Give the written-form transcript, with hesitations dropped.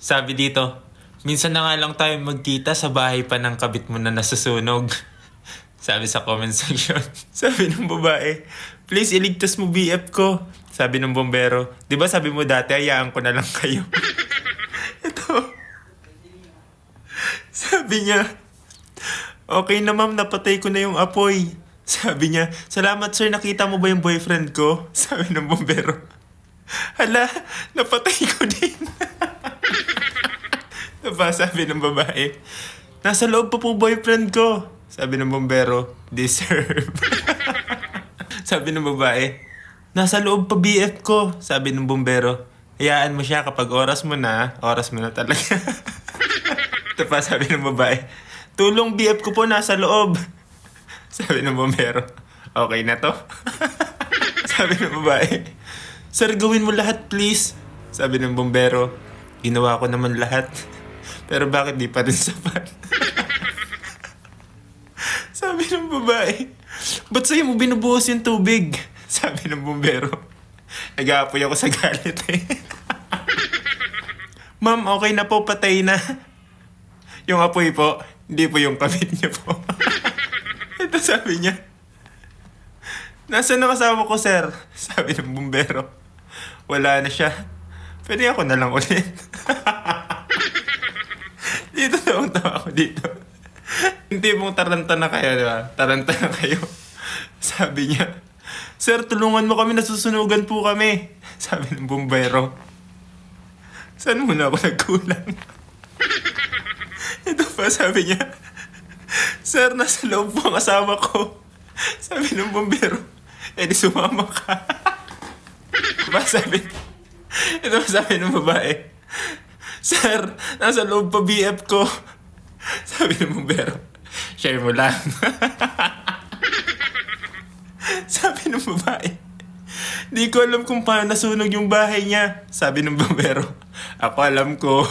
Sabi dito, minsan na nga lang tayo magkita sa bahay pa ng kabit mo na nasusunog. Sabi sa comment section. Sabi ng babae, please iligtas mo BF ko. Sabi ng bombero, di ba sabi mo dati hayaan ko na lang kayo. Ito. Sabi niya, okay na ma'am, napatay ko na yung apoy. Sabi niya, salamat sir, nakita mo ba yung boyfriend ko? Sabi ng bombero, hala, napatay ko din. Diba, sabi ng babae, nasa loob pa po boyfriend ko. Sabi ng bombero, deserve. Sabi ng babae, nasa loob pa BF ko. Sabi ng bombero, hayaan mo siya kapag oras mo na talaga. Diba, sabi ng babae, tulong BF ko po nasa loob. Sabi ng bombero, okay na to. Sabi ng babae, sir, gawin mo lahat please. Sabi ng bombero, ginawa ko naman lahat. Pero bakit di pa rin sapat? Sabi ng babae, ba't sa'yo mo binubuhos yung tubig? Sabi ng bombero, nag-aapoy ako sa galit eh. Ma'am, okay na po, patay na. Yung apoy po, hindi po yung kabit niya po. Ito sabi niya, nasaan ang kasama ko, sir? Sabi ng bombero, wala na siya. Pwede ako na lang ulit. Dito na tawa ako dito. Hindi mong taranta na kayo, di ba? Taranta na kayo. Sabi niya, sir, tulungan mo kami, nasusunugan po kami. Sabi ng bombero, saan muna ako nagkulang? Ito pa, sabi niya, sir, nasa loob po ang asawa ko. Sabi ng bombero, di sumama ka. Diba, ito pa, sabi ng babae, sir, nasa loob pa BF ko. Sabi ng bombero, share mo lang. Sabi ng babae, di ko alam kung paano nasunog yung bahay niya. Sabi ng bombero, ako alam ko.